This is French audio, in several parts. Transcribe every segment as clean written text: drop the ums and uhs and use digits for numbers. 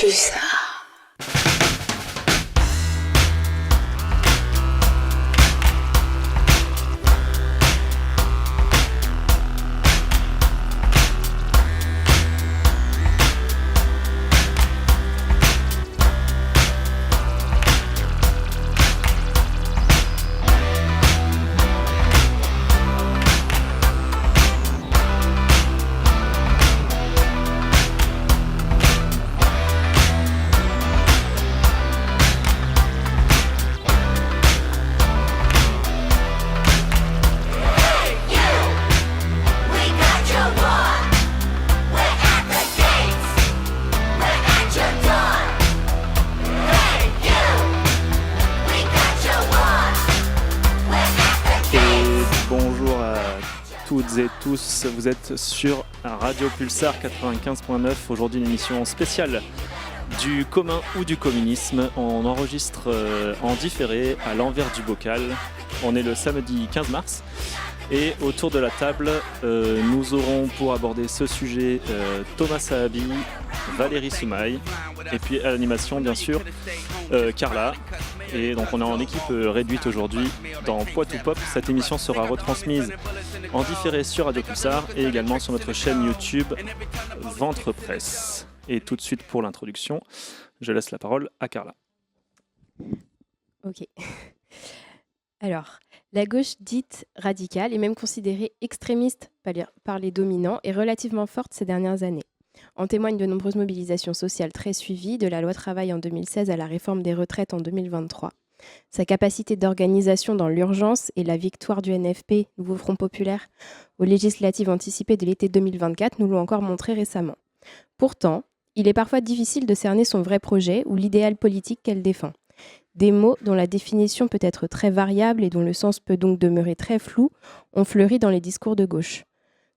Pulsar. Et tous, vous êtes sur Radio Pulsar 95.9. Aujourd'hui, une émission spéciale du commun ou du communisme. On enregistre en différé à l'envers du bocal. On est le samedi 15 mars. Et autour de la table, nous aurons pour aborder ce sujet Thomas Sahabi, Valérie Soumaï, et puis à l'animation, bien sûr, Carla. Et donc on est en équipe réduite aujourd'hui dans Poitou Pop. Cette émission sera retransmise en différé sur Radio Pulsar et également sur notre chaîne YouTube Ventre Presse. Et tout de suite pour l'introduction, je laisse la parole à Carla. Ok. Alors, la gauche dite radicale et même considérée extrémiste par les dominants est relativement forte ces dernières années. En témoignent de nombreuses mobilisations sociales très suivies, de la loi travail en 2016 à la réforme des retraites en 2023. Sa capacité d'organisation dans l'urgence et la victoire du NFP, Nouveau Front Populaire, aux législatives anticipées de l'été 2024 nous l'ont encore montré récemment. Pourtant, il est parfois difficile de cerner son vrai projet ou l'idéal politique qu'elle défend. Des mots dont la définition peut être très variable et dont le sens peut donc demeurer très flou ont fleuri dans les discours de gauche.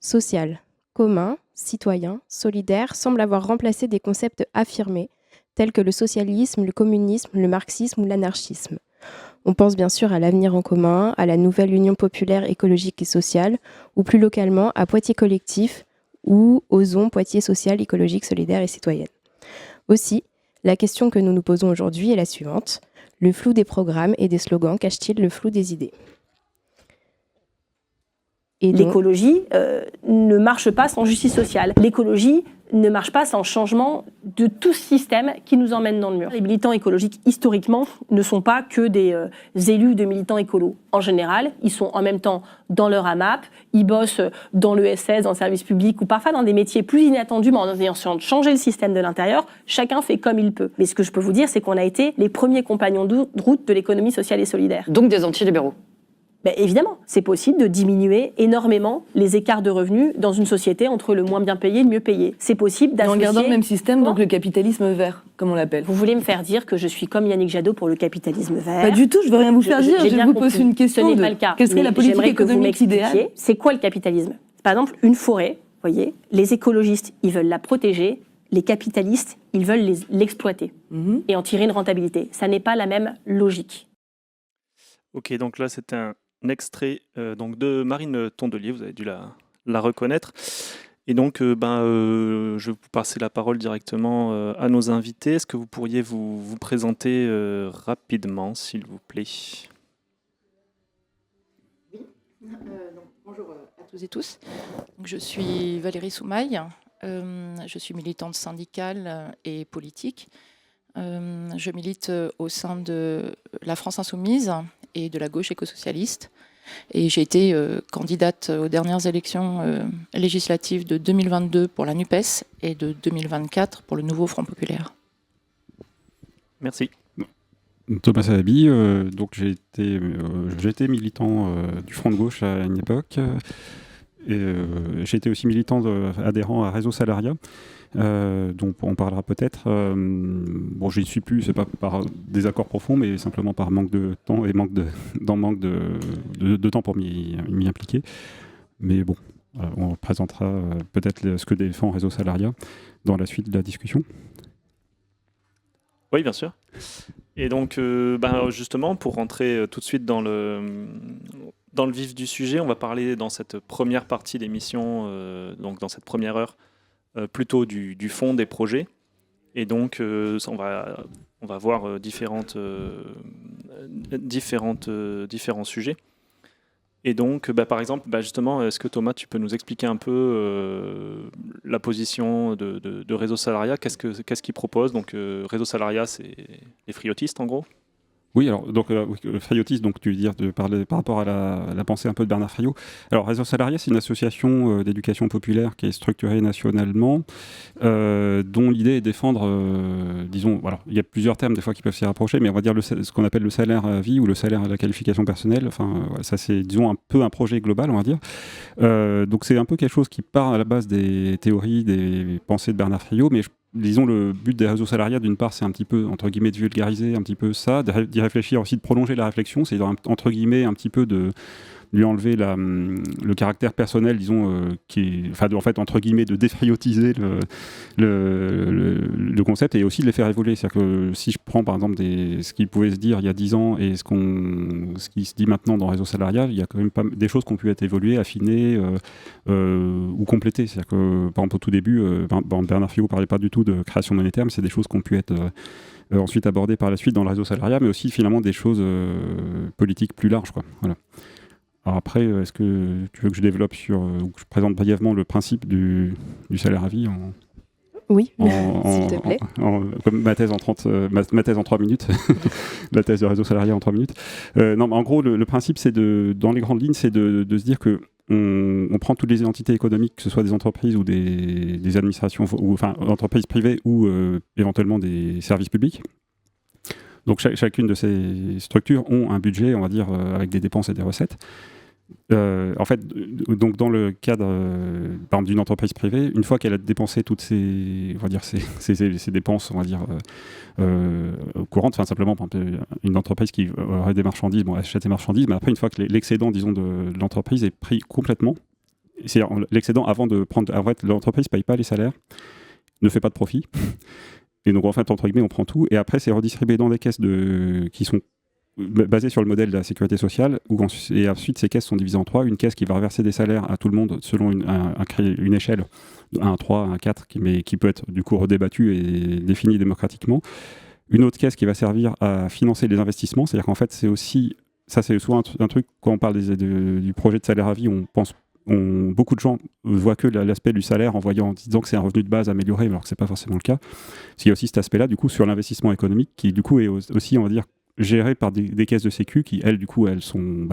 Social, commun, citoyen, solidaire semblent avoir remplacé des concepts affirmés tels que le socialisme, le communisme, le marxisme ou l'anarchisme. On pense bien sûr à l'avenir en commun, à la nouvelle Union populaire écologique et sociale, ou plus localement à Poitiers collectif ou Ozon, Poitiers social, écologique, solidaire et citoyenne. Aussi, la question que nous nous posons aujourd'hui est la suivante. Le flou des programmes et des slogans cache-t-il le flou des idées ? L'écologie ne marche pas sans justice sociale. L'écologie ne marche pas sans changement de tout système qui nous emmène dans le mur. Les militants écologiques, historiquement, ne sont pas que des élus de militants écolos. En général, ils sont en même temps dans leur AMAP, ils bossent dans l'ESS, dans le service public, ou parfois dans des métiers plus inattendus, mais en essayant de changer le système de l'intérieur. Chacun fait comme il peut. Mais ce que je peux vous dire, c'est qu'on a été les premiers compagnons de route de l'économie sociale et solidaire. Donc des anti-libéraux. Ben évidemment, c'est possible de diminuer énormément les écarts de revenus dans une société entre le moins bien payé et le mieux payé. C'est possible d'associer... En gardant le même système, donc le capitalisme vert, comme on l'appelle. Vous voulez me faire dire que je suis comme Yannick Jadot pour le capitalisme vert ? Pas du tout, je veux rien vous faire dire, je vous pose une question. Ce n'est pas le cas. Quelle serait la politique économique idéale ? C'est quoi le capitalisme ? Par exemple, une forêt, voyez, les écologistes, ils veulent la protéger, les capitalistes, ils veulent l'exploiter et en tirer une rentabilité. Ça n'est pas la même logique. Ok, donc là c'est un extrait donc de Marine Tondelier, vous avez dû la reconnaître. Et donc, je vais vous passer la parole directement à nos invités. Est-ce que vous pourriez vous présenter rapidement, s'il vous plaît ? Oui, bonjour à tous et tous. Donc, je suis Valérie Soumaï, je suis militante syndicale et politique. Je milite au sein de la France Insoumise et de la gauche écosocialiste. Et j'ai été candidate aux dernières élections législatives de 2022 pour la NUPES et de 2024 pour le Nouveau Front Populaire. Merci. Thomas Sahabi, donc j'ai été militant du Front de gauche à une époque. Et j'ai été aussi militant adhérent à Réseau Salariat. Donc on parlera peut-être. Bon, j'y suis plus, c'est pas par désaccord profond, mais simplement par manque de temps et manque de temps pour m'y impliquer. Mais bon, on présentera peut-être ce que défend Réseau Salariat dans la suite de la discussion. Oui, bien sûr. Et donc, justement, pour rentrer tout de suite dans le vif du sujet, on va parler dans cette première partie d'émission, donc dans cette première heure, plutôt du fond des projets. Et donc, on va voir différents sujets. Et donc, par exemple, justement, est-ce que Thomas, tu peux nous expliquer un peu la position de Réseau Salariat? Qu'est-ce qu'ils proposent? Donc, Réseau Salariat, c'est les friotistes, en gros. Oui, alors, donc, Friotis, donc, tu veux dire par rapport à la pensée un peu de Bernard Friot. Alors, Réseau Salariat, c'est une association d'éducation populaire qui est structurée nationalement, dont l'idée est de défendre, disons, voilà, il y a plusieurs termes des fois qui peuvent s'y rapprocher, mais on va dire ce qu'on appelle le salaire à vie ou le salaire à la qualification personnelle. Enfin, ça, c'est, disons, un peu un projet global, on va dire. Donc, c'est un peu quelque chose qui part à la base des théories, des pensées de Bernard Friot, mais disons, le but des réseaux salariats, d'une part, c'est un petit peu, entre guillemets, de vulgariser un petit peu ça, d'y réfléchir aussi, de prolonger la réflexion, c'est entre guillemets, un petit peu de lui enlever le caractère personnel, disons, en fait, entre guillemets, de défriotiser le concept et aussi de les faire évoluer. C'est-à-dire que si je prends, par exemple, ce qui pouvait se dire il y a 10 ans et ce qui se dit maintenant dans Réseau Salariat, il y a quand même pas des choses qui ont pu être évoluées, affinées ou complétées. C'est-à-dire que, par exemple, au tout début, Bernard Friot ne parlait pas du tout de création monétaire, mais c'est des choses qui ont pu être ensuite abordées par la suite dans le Réseau Salariat, mais aussi, finalement, des choses politiques plus larges, quoi. Voilà. Alors après, est-ce que tu veux que je développe ou que je présente brièvement le principe du salaire à vie Oui, s'il te plaît. Comme ma thèse en 3 minutes, la thèse de Réseau Salariat en 3 minutes. Non, mais en gros, le principe, c'est dans les grandes lignes, c'est de se dire que on prend toutes les entités économiques, que ce soit des entreprises ou des administrations, enfin entreprises privées ou éventuellement des services publics. Donc chacune de ces structures ont un budget, on va dire, avec des dépenses et des recettes. En fait, donc dans le cadre par exemple, d'une entreprise privée, une fois qu'elle a dépensé toutes ses dépenses, on va dire, courantes, enfin simplement par exemple, une entreprise qui aurait des marchandises, achète des marchandises, mais après une fois que l'excédent, disons, de l'entreprise est pris complètement, c'est-à-dire l'excédent avant de prendre, en fait, l'entreprise paye pas les salaires, ne fait pas de profit. Et donc, en fait, entre guillemets, on prend tout. Et après, c'est redistribué dans des caisses qui sont basées sur le modèle de la sécurité sociale. Et ensuite, ces caisses sont divisées en 3. Une caisse qui va reverser des salaires à tout le monde selon une échelle de 1 à 3, 1 à 4, mais qui peut être du coup redébattue et définie démocratiquement. Une autre caisse qui va servir à financer les investissements. C'est-à-dire qu'en fait, c'est aussi... Ça, c'est souvent un truc, quand on parle du projet de salaire à vie, beaucoup de gens voient que l'aspect du salaire en disant que c'est un revenu de base amélioré, alors que c'est pas forcément le cas. Il y a aussi cet aspect-là, du coup, sur l'investissement économique, qui, du coup, est aussi, on va dire, géré par des caisses de sécu qui, elles, du coup, elles sont...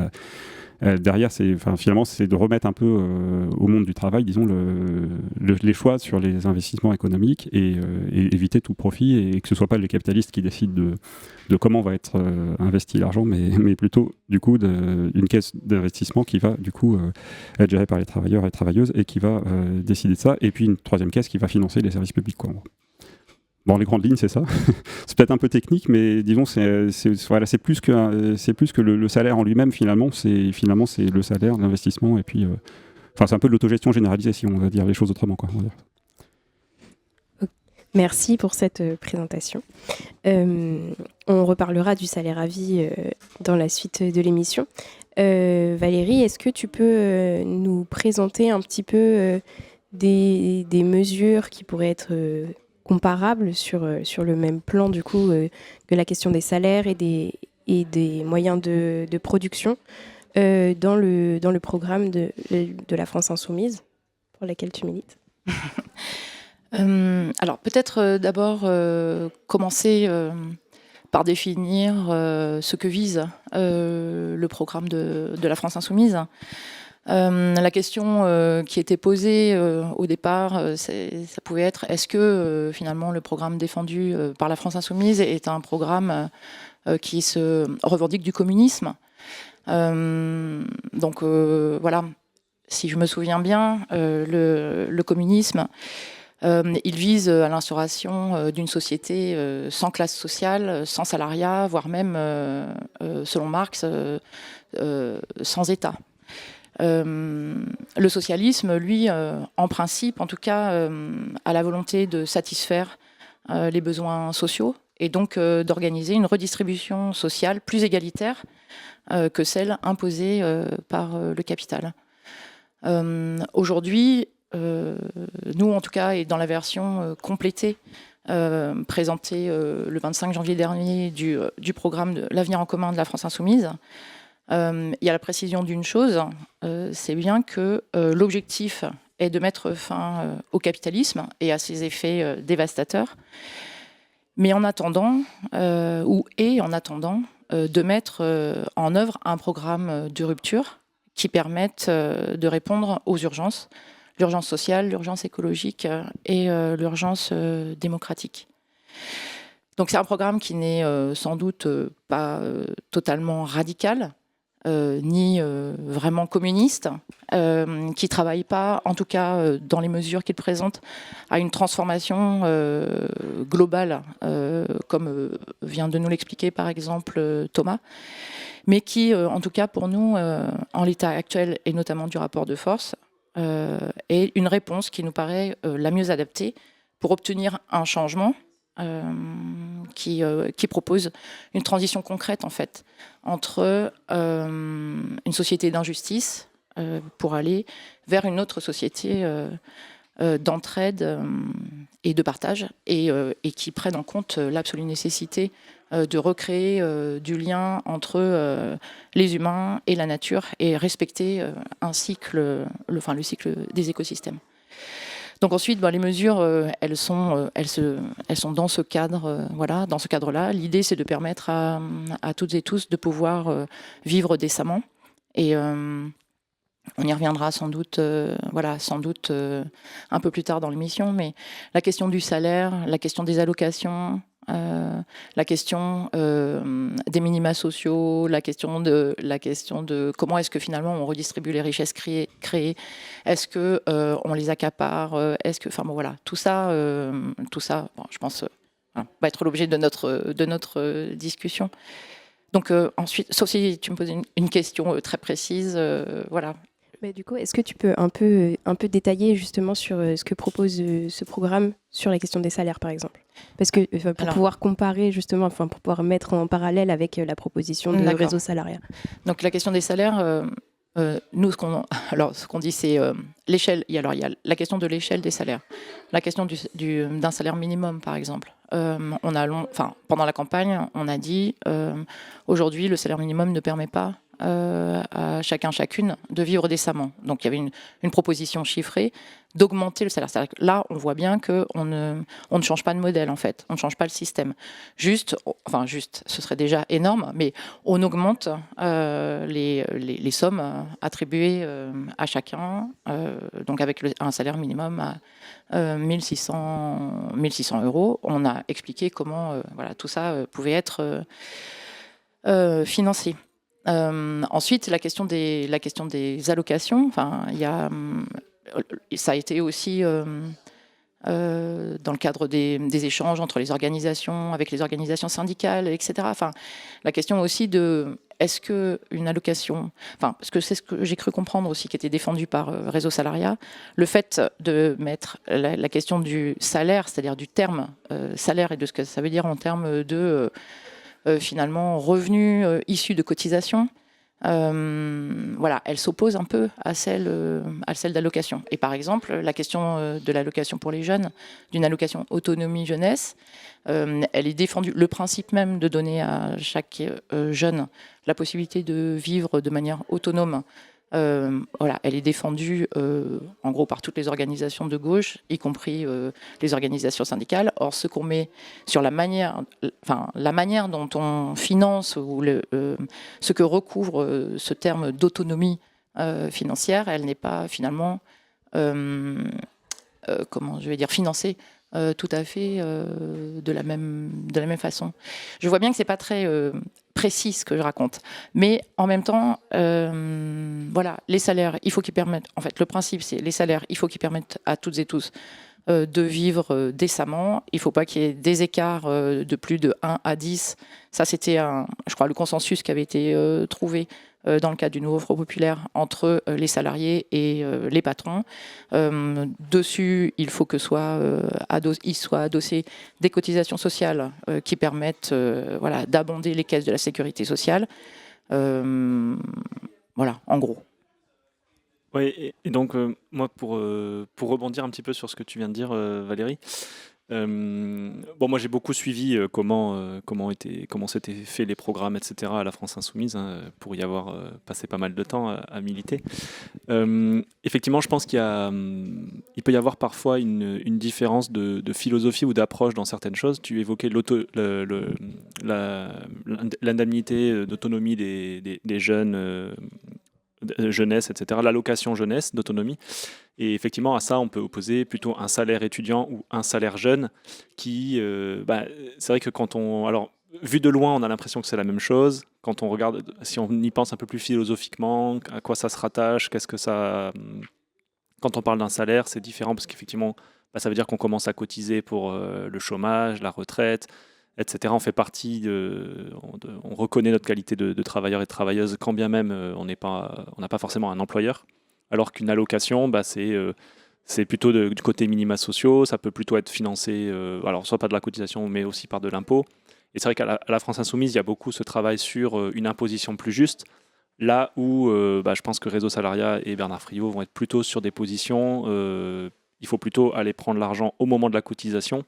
derrière, finalement, c'est de remettre un peu au monde du travail, disons, les choix sur les investissements économiques et éviter tout profit et que ce soit pas les capitalistes qui décident de comment va être investi l'argent, mais plutôt, du coup, une caisse d'investissement qui va, du coup, être gérée par les travailleurs et travailleuses et qui va décider de ça. Et puis, une troisième caisse qui va financer les services publics, quoi, en gros. Bon, les grandes lignes, c'est ça. C'est peut-être un peu technique, mais disons, c'est plus que le salaire en lui-même, finalement. C'est le salaire, l'investissement, et puis... c'est un peu de l'autogestion généralisée, si on va dire les choses autrement, quoi. Merci pour cette présentation. On reparlera du salaire à vie dans la suite de l'émission. Valérie, est-ce que tu peux nous présenter un petit peu des mesures qui pourraient être... comparables sur le même plan du coup que la question des salaires et des moyens de production dans le programme de la France Insoumise pour laquelle tu milites. Alors peut-être d'abord commencer par définir ce que vise le programme de la France Insoumise. La question qui était posée au départ, ça pouvait être est-ce que finalement le programme défendu par la France Insoumise est un programme qui se revendique du communisme. Donc voilà, si je me souviens bien, le communisme, il vise à l'instauration d'une société sans classe sociale, sans salariat, voire même, selon Marx, sans État. Le socialisme, lui, en principe, en tout cas, a la volonté de satisfaire les besoins sociaux et donc d'organiser une redistribution sociale plus égalitaire que celle imposée par le capital. Aujourd'hui, nous, en tout cas, et dans la version complétée présenté le 25 janvier dernier du programme de l'avenir en commun de la France Insoumise, il y a la précision d'une chose, c'est bien que l'objectif est de mettre fin au capitalisme et à ses effets dévastateurs, mais en attendant, de mettre en œuvre un programme de rupture qui permette de répondre aux urgences, l'urgence sociale, l'urgence écologique et l'urgence démocratique. Donc c'est un programme qui n'est sans doute pas totalement radical, ni vraiment communiste, qui ne travaille pas, en tout cas dans les mesures qu'il présente, à une transformation globale, comme vient de nous l'expliquer par exemple Thomas, mais qui, en tout cas pour nous, en l'état actuel et notamment du rapport de force, est une réponse qui nous paraît la mieux adaptée pour obtenir un changement qui propose une transition concrète en fait entre une société d'injustice pour aller vers une autre société d'entraide et de partage et qui prenne en compte l'absolue nécessité de recréer du lien entre les humains et la nature et respecter un cycle, le cycle des écosystèmes. Donc ensuite, les mesures, elles sont dans ce cadre, dans ce cadre-là. L'idée, c'est de permettre à toutes et tous de pouvoir vivre décemment. Et on y reviendra sans doute un peu plus tard dans l'émission. Mais la question du salaire, la question des allocations, la question des minima sociaux, la question de comment est-ce que finalement on redistribue les richesses créées, est-ce que on les accapare, tout ça, je pense, va être l'objet de notre discussion. Donc ensuite, sauf si tu me poses une question très précise, voilà. Mais du coup, est-ce que tu peux un peu détailler justement sur ce que propose ce programme sur la question des salaires, par exemple? Parce que pouvoir comparer justement, pour pouvoir mettre en parallèle avec la proposition de Réseau Salariat. Donc la question des salaires, nous, ce qu'on dit, c'est l'échelle. Il y a la question de l'échelle des salaires, la question d'un salaire minimum, par exemple. Pendant la campagne, on a dit aujourd'hui, le salaire minimum ne permet pas à chacune de vivre décemment. Donc il y avait une proposition chiffrée d'augmenter le salaire. C'est-à-dire que là, on voit bien qu'on ne change pas de modèle, en fait. On ne change pas le système. Juste, ce serait déjà énorme, mais on augmente les sommes attribuées à chacun, donc avec un salaire minimum à 1600 euros. On a expliqué comment tout ça pouvait être financé. Ensuite, la question des allocations, ça a été aussi dans le cadre des échanges entre les organisations, avec les organisations syndicales, etc. La question aussi de est-ce qu'une allocation, parce que c'est ce que j'ai cru comprendre aussi qui était défendu par Réseau Salariat, le fait de mettre la question du salaire, c'est-à-dire du terme salaire et de ce que ça veut dire en termes de finalement revenus issus de cotisations, elle s'oppose un peu à celle d'allocation. Et par exemple, la question de l'allocation pour les jeunes, d'une allocation autonomie jeunesse, elle est défendue. Le principe même de donner à chaque jeune la possibilité de vivre de manière autonome, elle est défendue en gros par toutes les organisations de gauche, y compris les organisations syndicales. Or, ce qu'on met sur la manière dont on finance ou ce que recouvre ce terme d'autonomie financière, elle n'est pas finalement financée tout à fait de la même façon. Je vois bien que c'est pas très précis ce que je raconte, mais en même temps, les salaires, il faut qu'ils permettent. En fait, le principe, c'est les salaires, il faut qu'ils permettent à toutes et tous de vivre décemment. Il ne faut pas qu'il y ait des écarts de plus de 1 à 10. Ça, c'était, je crois, le consensus qui avait été trouvé dans le cadre du nouveau Front populaire entre les salariés et les patrons. Dessus, il faut que soit adossé des cotisations sociales qui permettent d'abonder les caisses de la sécurité sociale. En gros. Oui, et donc moi, pour rebondir un petit peu sur ce que tu viens de dire, Valérie, Bon, moi j'ai beaucoup suivi comment s'étaient fait les programmes, etc. à la France Insoumise, pour y avoir passé pas mal de temps à militer. Effectivement, je pense il peut y avoir parfois une différence de philosophie ou d'approche dans certaines choses. Tu évoquais l'indemnité d'autonomie des jeunes, jeunesse, etc., l'allocation jeunesse d'autonomie. Et effectivement, à ça, on peut opposer plutôt un salaire étudiant ou un salaire jeune qui, c'est vrai que alors, vu de loin, on a l'impression que c'est la même chose. Quand on regarde, si on y pense un peu plus philosophiquement, à quoi ça se rattache, qu'est-ce que ça... Quand on parle d'un salaire, c'est différent parce qu'effectivement, ça veut dire qu'on commence à cotiser pour le chômage, la retraite, etc. On fait partie on reconnaît notre qualité de travailleur et de travailleuse, quand bien même on n'a pas forcément un employeur. Alors qu'une allocation, c'est plutôt du côté minima sociaux, ça peut plutôt être financé, alors soit par de la cotisation, mais aussi par de l'impôt. Et c'est vrai qu'à la France Insoumise, il y a beaucoup ce travail sur une imposition plus juste, là où je pense que Réseau Salariat et Bernard Friot vont être plutôt sur des positions, il faut plutôt aller prendre l'argent au moment de la cotisation,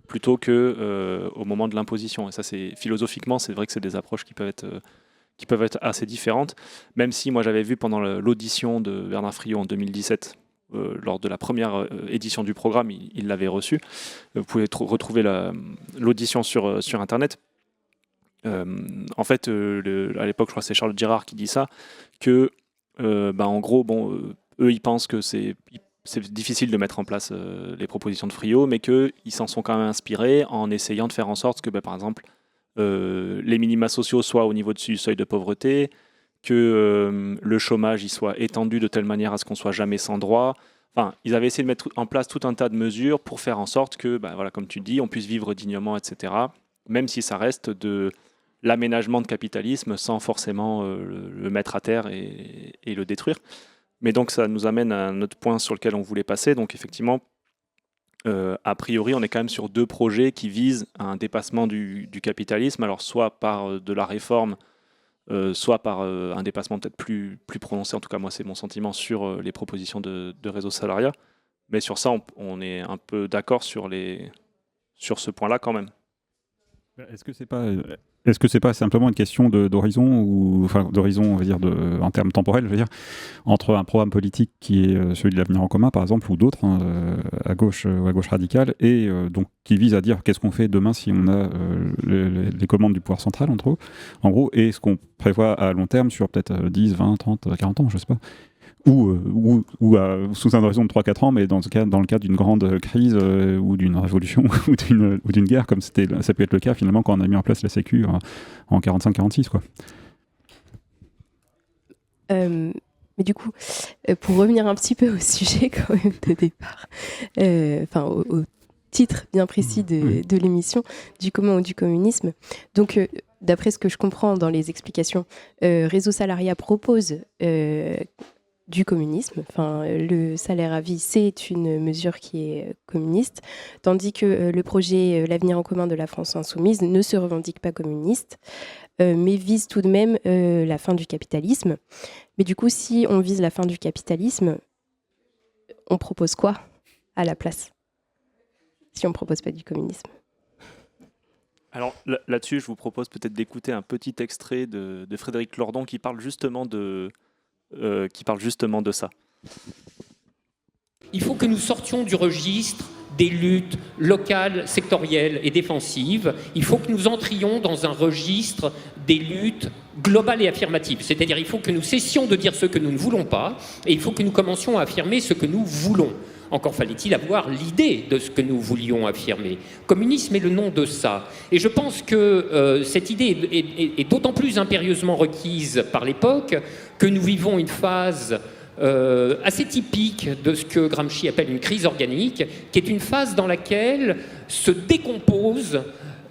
plutôt qu'au moment de l'imposition. Et ça, philosophiquement, c'est vrai que c'est des approches qui peuvent être assez différentes, même si moi j'avais vu pendant l'audition de Bernard Friot en 2017, lors de la première édition du programme, il l'avait reçu. Vous pouvez retrouver l'audition sur Internet. En fait, à l'époque, je crois que c'est Charles Girard qui dit ça, que en gros, eux, ils pensent que c'est difficile de mettre en place les propositions de Friot, mais qu'ils s'en sont quand même inspirés en essayant de faire en sorte que, par exemple, les minima sociaux soient au niveau du seuil de pauvreté, que le chômage y soit étendu de telle manière à ce qu'on soit jamais sans droit. Enfin, ils avaient essayé de mettre en place tout un tas de mesures pour faire en sorte que, comme tu dis, on puisse vivre dignement, etc. Même si ça reste de l'aménagement de capitalisme sans forcément le mettre à terre et le détruire. Mais donc ça nous amène à un autre point sur lequel on voulait passer. Donc effectivement, a priori, on est quand même sur deux projets qui visent à un dépassement du capitalisme, alors soit par de la réforme, soit par un dépassement peut-être plus prononcé, en tout cas moi c'est mon sentiment, sur les propositions de Réseau Salariat. Mais sur ça, on est un peu d'accord sur ce point-là quand même. Est-ce que c'est pas simplement une question d'horizon, ou enfin d'horizon, on va dire, en termes temporels, je veux dire, entre un programme politique qui est celui de l'Avenir en commun, par exemple, ou d'autres, à gauche ou à gauche radicale, et donc qui vise à dire qu'est-ce qu'on fait demain si on a les commandes du pouvoir central, en gros, et ce qu'on prévoit à long terme sur peut-être 10, 20, 30, 40 ans, je sais pas. Ou sous un horizon de 3-4 ans, mais dans le cadre d'une grande crise ou d'une révolution ou d'une guerre, comme ça peut être le cas finalement quand on a mis en place la Sécu en 45-46, quoi. Mais du coup, pour revenir un petit peu au sujet quand même de départ, au titre bien précis de l'émission, du commun ou du communisme. Donc, d'après ce que je comprends dans les explications, Réseau Salariat propose du communisme. Le salaire à vie, c'est une mesure qui est communiste, tandis que le projet L'Avenir en commun de la France Insoumise ne se revendique pas communiste, mais vise tout de même la fin du capitalisme. Mais du coup, si on vise la fin du capitalisme, on propose quoi à la place, si on ne propose pas du communisme? Alors là-dessus, je vous propose peut-être d'écouter un petit extrait de Frédéric Lordon qui parle justement de ça. Il faut que nous sortions du registre des luttes locales, sectorielles et défensives. Il faut que nous entrions dans un registre des luttes globales et affirmatives. C'est-à-dire il faut que nous cessions de dire ce que nous ne voulons pas et il faut que nous commencions à affirmer ce que nous voulons. Encore fallait-il avoir l'idée de ce que nous voulions affirmer. Communisme est le nom de ça. Et je pense que cette idée est d'autant plus impérieusement requise par l'époque que nous vivons une phase assez typique de ce que Gramsci appelle une crise organique, qui est une phase dans laquelle se décomposent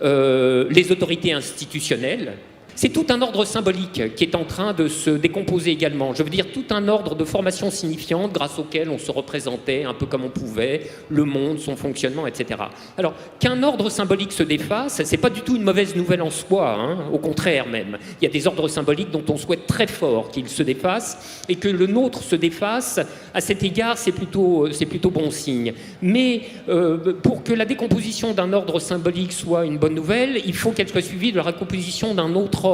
les autorités institutionnelles. c'est tout un ordre symbolique qui est en train de se décomposer également. Je veux dire, tout un ordre de formation signifiante grâce auquel on se représentait un peu comme on pouvait, le monde, son fonctionnement, etc. Alors, qu'un ordre symbolique se défasse, c'est pas du tout une mauvaise nouvelle en soi, hein, au contraire même. Il y a des ordres symboliques dont on souhaite très fort qu'ils se défassent, et que le nôtre se défasse, à cet égard, c'est plutôt bon signe. Mais pour que la décomposition d'un ordre symbolique soit une bonne nouvelle, il faut qu'elle soit suivie de la recomposition d'un autre ordre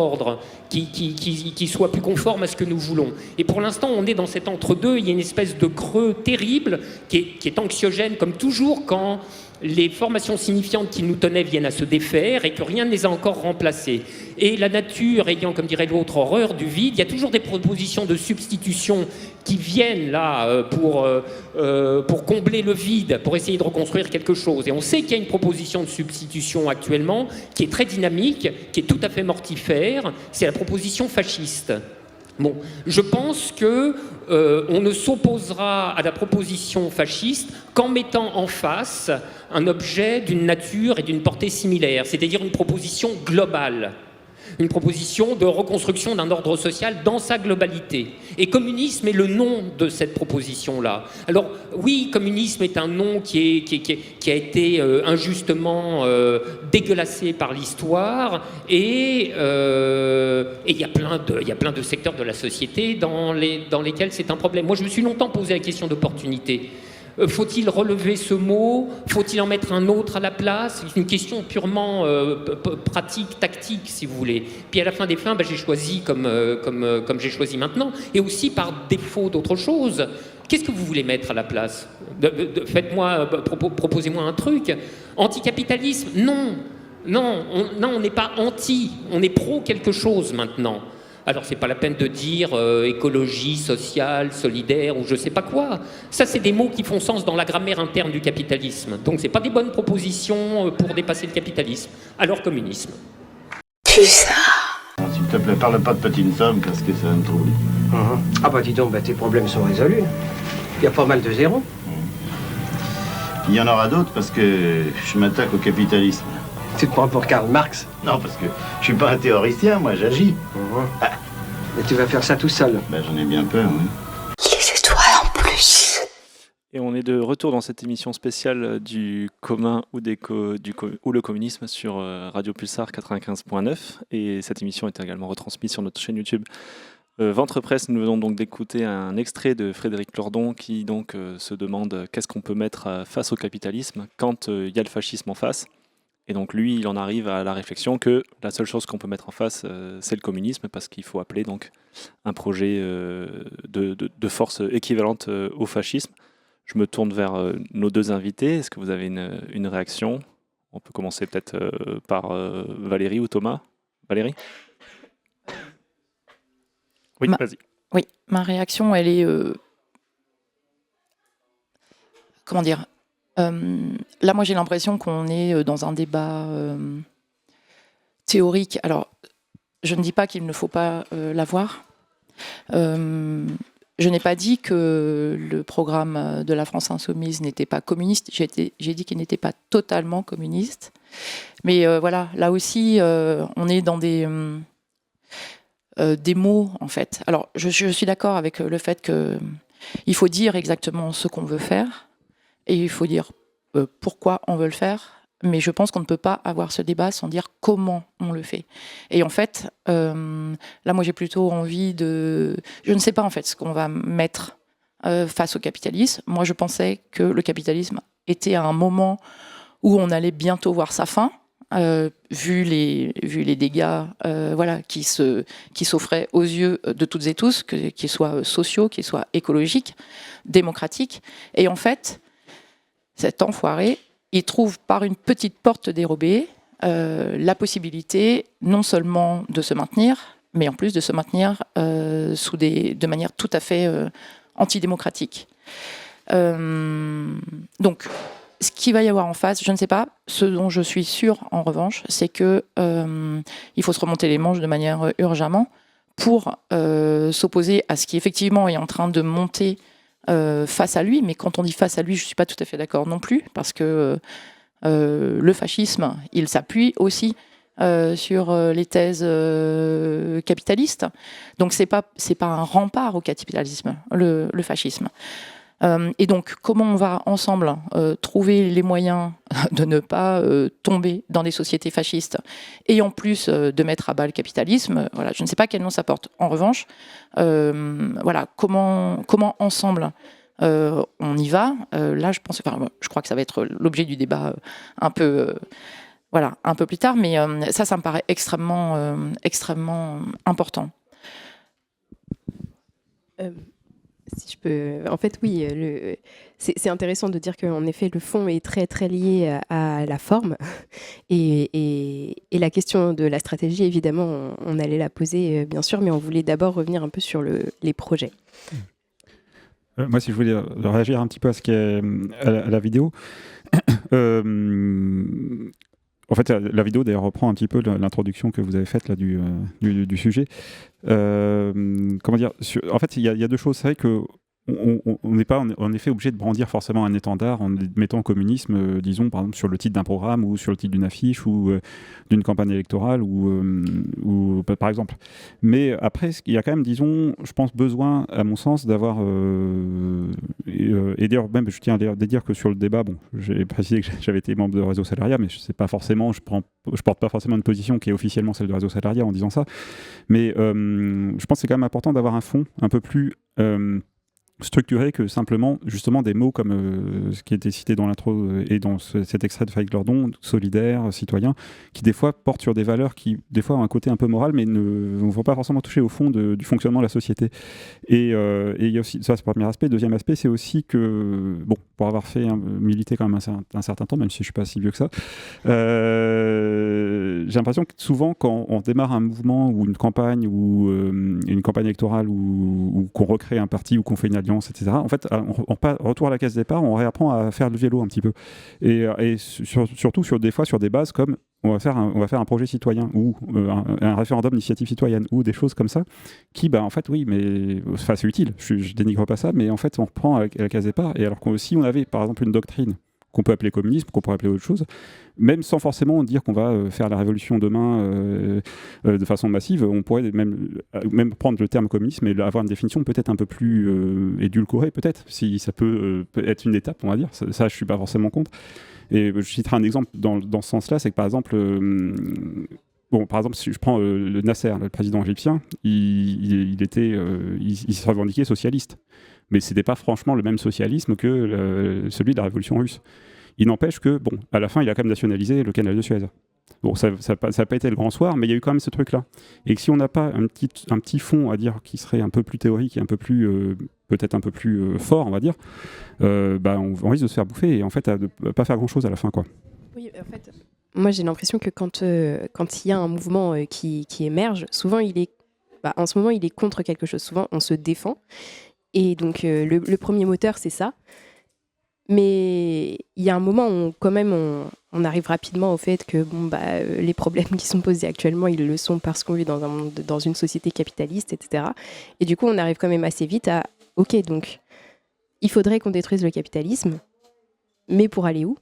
qui soit plus conforme à ce que nous voulons. Et pour l'instant, on est dans cet entre-deux. Il y a une espèce de creux terrible qui est anxiogène, comme toujours quand les formations signifiantes qui nous tenaient viennent à se défaire et que rien ne les a encore remplacées. Et la nature ayant, comme dirait l'autre, horreur du vide, il y a toujours des propositions de substitution qui viennent là pour combler le vide, pour essayer de reconstruire quelque chose. Et on sait qu'il y a une proposition de substitution actuellement qui est très dynamique, qui est tout à fait mortifère, c'est la proposition fasciste. Bon, je pense que on ne s'opposera à la proposition fasciste qu'en mettant en face un objet d'une nature et d'une portée similaire, c'est-à-dire une proposition globale, une proposition de reconstruction d'un ordre social dans sa globalité. Et communisme est le nom de cette proposition-là. Alors oui, communisme est un nom qui a été injustement dégueulassé par l'histoire, et il y a plein de secteurs de la société dans lesquels c'est un problème. Moi, je me suis longtemps posé la question d'opportunité. Faut-il relever ce mot? Faut-il en mettre un autre à la place? C'est une question purement pratique, tactique, si vous voulez. Puis à la fin des fins, j'ai choisi comme j'ai choisi maintenant, et aussi par défaut d'autre chose. Qu'est-ce que vous voulez mettre à la place? Proposez-moi un truc. Anticapitalisme? Non. Non, on n'est pas anti, on est pro quelque chose maintenant. Alors, c'est pas la peine de dire écologie, sociale, solidaire ou je sais pas quoi. Ça, c'est des mots qui font sens dans la grammaire interne du capitalisme. Donc, c'est pas des bonnes propositions pour dépasser le capitalisme. Alors, communisme. Pulsar. S'il te plaît, parle pas de petites sommes, parce que ça va me troubler. Ah bah dis donc, tes problèmes sont résolus. Il y a pas mal de zéros. Il y en aura d'autres parce que je m'attaque au capitalisme. Tu te prends pour Karl Marx? Non, parce que je suis pas un théoricien, moi j'agis. Et tu vas faire ça tout seul? J'en ai bien peur, oui. Les étoiles en plus. Et on est de retour dans cette émission spéciale du commun ou le communisme sur Radio Pulsar 95.9. Et cette émission est également retransmise sur notre chaîne YouTube Ventre Presse. Nous venons donc d'écouter un extrait de Frédéric Lordon qui donc se demande qu'est-ce qu'on peut mettre face au capitalisme quand il y a le fascisme en face. Et donc lui, il en arrive à la réflexion que la seule chose qu'on peut mettre en face, c'est le communisme, parce qu'il faut appeler donc un projet de force équivalente au fascisme. Je me tourne vers nos deux invités. Est-ce que vous avez une réaction? On peut commencer peut-être par Valérie ou Thomas. Valérie? Oui, vas-y. Oui, ma réaction, elle est... comment dire? Là, moi, j'ai l'impression qu'on est dans un débat théorique. Alors, je ne dis pas qu'il ne faut pas l'avoir. Je n'ai pas dit que le programme de la France Insoumise n'était pas communiste. J'ai dit qu'il n'était pas totalement communiste. Mais voilà, là aussi, on est dans des mots, en fait. Alors, je suis d'accord avec le fait qu'il faut dire exactement ce qu'on veut faire. Et il faut dire pourquoi on veut le faire, mais je pense qu'on ne peut pas avoir ce débat sans dire comment on le fait. Et en fait, là, moi, j'ai plutôt envie de... Je ne sais pas, en fait, ce qu'on va mettre face au capitalisme. Moi, je pensais que le capitalisme était à un moment où on allait bientôt voir sa fin, vu les dégâts qui s'offraient aux yeux de toutes et tous, qu'ils soient sociaux, qu'ils soient écologiques, démocratiques. Et en fait... cet enfoiré, il trouve par une petite porte dérobée la possibilité non seulement de se maintenir, mais en plus de se maintenir de manière tout à fait antidémocratique. Donc, ce qu'il va y avoir en face, je ne sais pas. Ce dont je suis sûre, en revanche, c'est que il faut se remonter les manches de manière urgemment pour s'opposer à ce qui effectivement est en train de monter face à lui, mais quand on dit face à lui, je ne suis pas tout à fait d'accord non plus, parce que le fascisme, il s'appuie aussi, sur les thèses capitalistes. Donc c'est pas un rempart au capitalisme, le fascisme. Et donc, comment on va ensemble trouver les moyens de ne pas tomber dans des sociétés fascistes et en plus de mettre à bas le capitalisme, voilà, je ne sais pas quel nom ça porte. En revanche, voilà, comment ensemble on y va. Là, je crois que ça va être l'objet du débat un peu plus tard, mais ça me paraît extrêmement important. Si je peux, en fait, oui, c'est intéressant de dire qu'en effet, le fond est très très lié à la forme, et la question de la stratégie, évidemment, on allait la poser, bien sûr, mais on voulait d'abord revenir un peu sur les projets. Moi, si je voulais réagir un petit peu à ce qui est à la vidéo. En fait, la vidéo d'ailleurs reprend un petit peu l'introduction que vous avez faite là du sujet. Comment dire, en fait, il y a deux choses. C'est vrai que on n'est pas en effet obligé de brandir forcément un étendard en mettant communisme, disons par exemple sur le titre d'un programme ou sur le titre d'une affiche ou d'une campagne électorale ou par exemple. Mais après, il y a quand même, disons, je pense besoin, à mon sens, d'avoir et d'ailleurs même je tiens à dire que sur le débat, bon, j'ai précisé que j'avais été membre de Réseau Salariat, mais je sais pas forcément, je porte pas forcément une position qui est officiellement celle de Réseau Salariat en disant ça. Mais je pense que c'est quand même important d'avoir un fond un peu plus structuré que simplement justement des mots comme ce qui était cité dans l'intro et dans cet extrait de Frédéric Lordon, solidaire, citoyen, qui des fois portent sur des valeurs qui des fois ont un côté un peu moral mais ne vont pas forcément toucher au fond du fonctionnement de la société. Et il y a aussi, ça c'est le premier aspect. Deuxième aspect, c'est aussi que, bon, pour avoir fait militer quand même un certain temps, même si je ne suis pas si vieux que ça, j'ai l'impression que souvent quand on démarre un mouvement ou une campagne ou une campagne électorale ou qu'on recrée un parti ou qu'on fait une alliance, etc. En fait, on retourne à la case départ, on réapprend à faire le vélo un petit peu. Et surtout des fois sur des bases comme on va faire un projet citoyen ou un référendum d'initiative citoyenne ou des choses comme ça qui, en fait, oui, mais enfin, c'est utile. Je dénigre pas ça, mais en fait, on reprend à la case départ. Et alors que si on avait, par exemple, une doctrine qu'on peut appeler communisme, qu'on pourrait appeler autre chose, même sans forcément dire qu'on va faire la révolution demain de façon massive, on pourrait même prendre le terme communisme et avoir une définition peut-être un peu plus édulcorée, peut-être, si ça peut être une étape, on va dire. Ça, je ne suis pas forcément contre. Et je citerai un exemple dans ce sens-là, c'est que par exemple, si je prends le Nasser, le président égyptien, il se revendiquait socialiste. Mais ce n'était pas franchement le même socialisme que celui de la révolution russe. Il n'empêche que, à la fin, il a quand même nationalisé le canal de Suez. Bon, ça n'a pas été le grand soir, mais il y a eu quand même ce truc-là. Et que si on n'a pas un petit fond, à dire, qui serait un peu plus théorique et un peu plus, peut-être un peu plus fort, on va dire, on risque de se faire bouffer et en fait, à ne pas faire grand-chose à la fin, quoi. Oui, en fait, moi j'ai l'impression que quand il y a un mouvement qui émerge, souvent en ce moment il est contre quelque chose. Souvent on se défend. Et donc le premier moteur, c'est ça. Mais il y a un moment où quand même on arrive rapidement au fait que les problèmes qui sont posés actuellement, ils le sont parce qu'on vit dans une société capitaliste, etc. Et du coup, on arrive quand même assez vite à OK, donc il faudrait qu'on détruise le capitalisme, mais pour aller où ?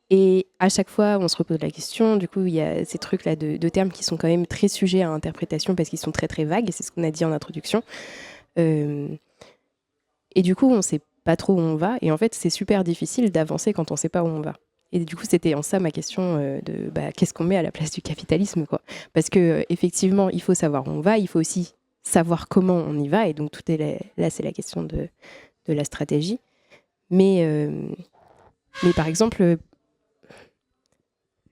Et à chaque fois, on se repose la question. Du coup, il y a ces trucs-là de termes qui sont quand même très sujets à interprétation parce qu'ils sont très très vagues. Et c'est ce qu'on a dit en introduction. Et du coup, on ne sait pas trop où on va. Et en fait, c'est super difficile d'avancer quand on ne sait pas où on va. Et du coup, c'était en ça ma question qu'est-ce qu'on met à la place du capitalisme, quoi. Parce qu'effectivement, il faut savoir où on va. Il faut aussi savoir comment on y va. Et donc, là, c'est la question de la stratégie. Mais par exemple,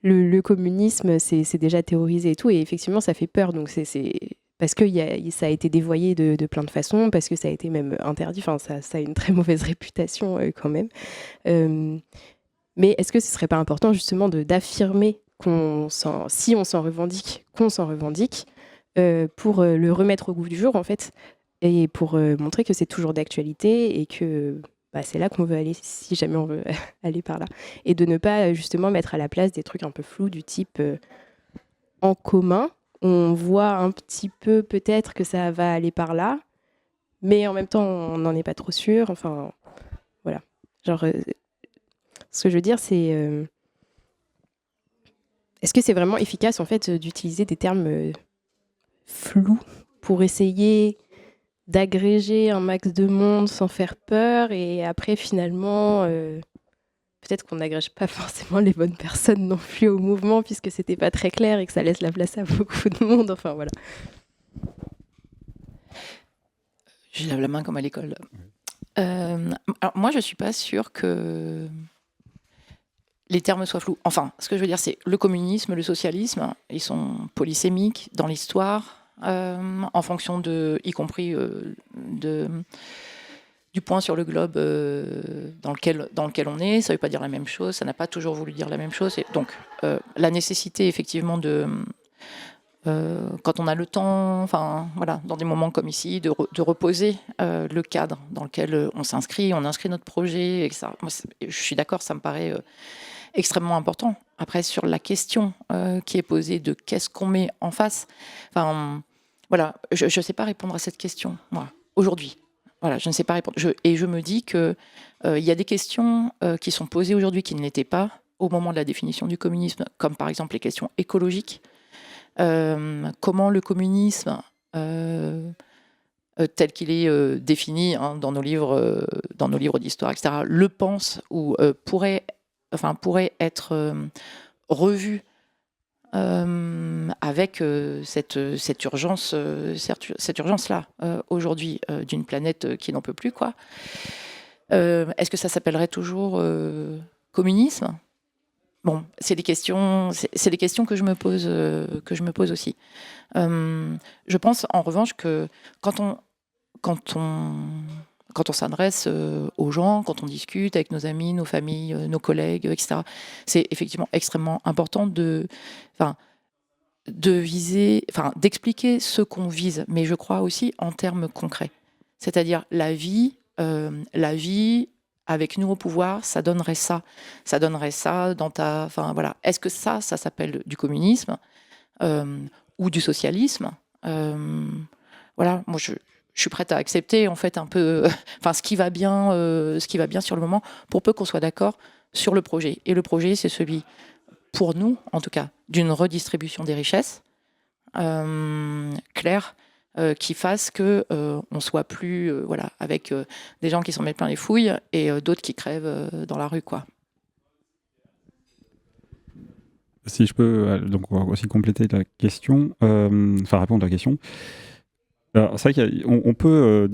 le communisme, c'est déjà théorisé et tout. Et effectivement, ça fait peur. Donc, c'est parce que ça a été dévoyé de plein de façons, parce que ça a été même interdit. Enfin, ça a une très mauvaise réputation quand même. Mais est-ce que ce ne serait pas important justement d'affirmer si on s'en revendique, qu'on s'en revendique, pour le remettre au goût du jour en fait, et pour montrer que c'est toujours d'actualité et que c'est là qu'on veut aller si jamais on veut aller par là. Et de ne pas justement mettre à la place des trucs un peu flous du type en commun. On voit un petit peu peut-être que ça va aller par là, mais en même temps, on n'en est pas trop sûr. Enfin, voilà. Genre, ce que je veux dire, c'est... est-ce que c'est vraiment efficace en fait d'utiliser des termes flous pour essayer d'agréger un max de monde sans faire peur et après finalement peut-être qu'on n'agrège pas forcément les bonnes personnes non plus au mouvement puisque c'était pas très clair et que ça laisse la place à beaucoup de monde, enfin voilà. Je lève la main comme à l'école. Alors moi je suis pas sûre que les termes soient flous. Enfin, ce que je veux dire, c'est le communisme, le socialisme, ils sont polysémiques dans l'histoire, en fonction de, y compris du point sur le globe dans lequel on est. Ça ne veut pas dire la même chose, ça n'a pas toujours voulu dire la même chose. Et donc, la nécessité, effectivement, quand on a le temps, enfin, voilà, dans des moments comme ici, de reposer le cadre dans lequel on s'inscrit, on inscrit notre projet, et ça, moi, je suis d'accord, ça me paraît extrêmement important. Après, sur la question qui est posée de qu'est-ce qu'on met en face, enfin, voilà, je ne sais pas répondre à cette question, moi, aujourd'hui. Voilà, je ne sais pas répondre. Et je me dis qu'il y a des questions qui sont posées aujourd'hui qui ne l'étaient pas au moment de la définition du communisme, comme par exemple les questions écologiques. Comment le communisme, tel qu'il est défini dans nos livres d'histoire, etc., le pense ou pourrait être revu avec cette urgence-là aujourd'hui d'une planète qui n'en peut plus, quoi. Est-ce que ça s'appellerait toujours communisme ? Bon, c'est des questions que je me pose aussi. Je pense en revanche que quand on s'adresse aux gens, quand on discute avec nos amis, nos familles, nos collègues, etc., c'est effectivement extrêmement important d'expliquer ce qu'on vise, mais je crois aussi en termes concrets. C'est-à-dire la vie avec nous au pouvoir, ça donnerait ça dans ta... Enfin, voilà. Est-ce que ça s'appelle du communisme ou du socialisme ? Voilà, moi je suis prête à accepter en fait un peu, ce qui va bien sur le moment, pour peu qu'on soit d'accord sur le projet. Et le projet, c'est celui, pour nous en tout cas, d'une redistribution des richesses claire, qui fasse que on soit plus, avec des gens qui s'en mettent plein les fouilles et d'autres qui crèvent dans la rue, quoi. Si je peux donc on va aussi compléter la question, répondre à la question. Alors, c'est vrai qu'on peut,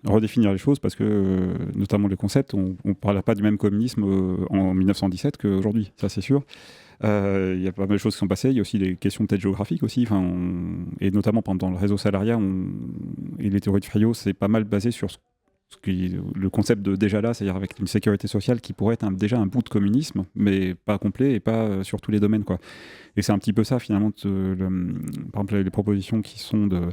redéfinir les choses parce que, notamment le concept, on ne parle pas du même communisme en 1917 qu'aujourd'hui, ça c'est sûr. Il y a pas mal de choses qui sont passées, il y a aussi des questions peut-être géographiques aussi, et notamment dans le réseau salariat et les théories de Friot, c'est pas mal basé sur le concept de déjà là, c'est-à-dire avec une sécurité sociale qui pourrait être déjà un bout de communisme, mais pas complet et pas sur tous les domaines, quoi. Et c'est un petit peu ça finalement, par exemple les propositions qui sont de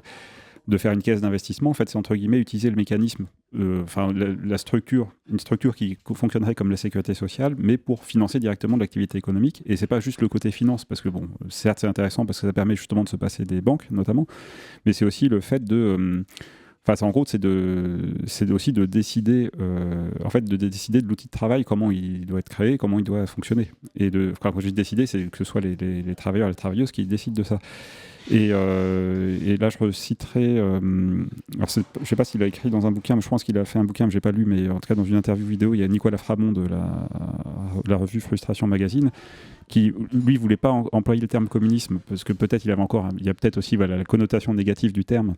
faire une caisse d'investissement, en fait c'est entre guillemets utiliser le mécanisme, la structure, une structure qui fonctionnerait comme la sécurité sociale, mais pour financer directement de l'activité économique. Et c'est pas juste le côté finance, parce que bon, certes c'est intéressant parce que ça permet justement de se passer des banques notamment, mais c'est aussi le fait de... en gros, c'est aussi de décider, de décider de l'outil de travail, comment il doit être créé, comment il doit fonctionner. Et quand je dis décider, c'est que ce soit les travailleurs et les travailleuses qui décident de ça. Et là, je reciterai... je ne sais pas s'il a écrit dans un bouquin, mais je pense qu'il a fait un bouquin que je n'ai pas lu, mais en tout cas, dans une interview vidéo, il y a Nicolas Framont de la revue Frustration Magazine, qui, lui, ne voulait pas employer le terme communisme, parce que peut-être il y a peut-être aussi la connotation négative du terme,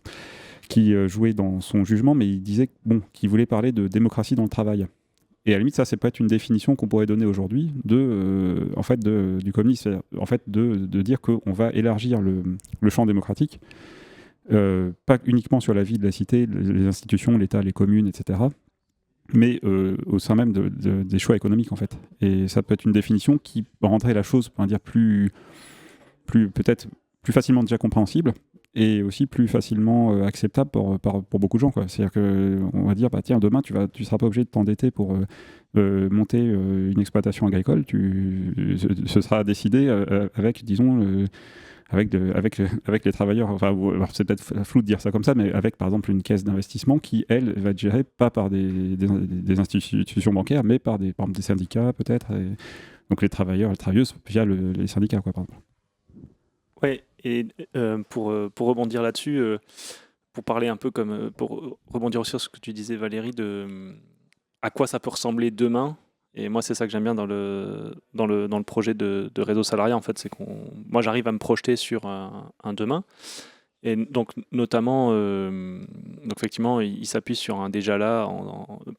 qui jouait dans son jugement, mais il disait qu'il voulait parler de démocratie dans le travail. Et à la limite, ça peut être une définition qu'on pourrait donner aujourd'hui du communisme, de dire qu'on va élargir le champ démocratique, pas uniquement sur la vie de la cité, les institutions, l'État, les communes, etc., mais au sein même des choix économiques, en fait. Et ça peut être une définition qui rendrait la chose, on va dire, peut-être plus facilement déjà compréhensible, et aussi plus facilement acceptable pour beaucoup de gens, quoi. C'est-à-dire qu'on va dire, tiens, demain, tu seras pas obligé de t'endetter pour monter une exploitation agricole. Ce sera décidé avec, disons, avec les travailleurs. Alors c'est peut-être flou de dire ça comme ça, mais avec, par exemple, une caisse d'investissement qui, elle, va être gérée pas par des institutions bancaires, mais par exemple, des syndicats, peut-être. donc les travailleurs et les travailleuses via les syndicats, quoi, par exemple. Oui, et pour rebondir là-dessus, pour parler un peu pour rebondir aussi sur ce que tu disais, Valérie, à quoi ça peut ressembler demain. Et moi, c'est ça que j'aime bien dans le projet de réseau salariat, en fait, c'est moi, j'arrive à me projeter sur un demain. Et donc, notamment, donc effectivement, il s'appuie sur un déjà là.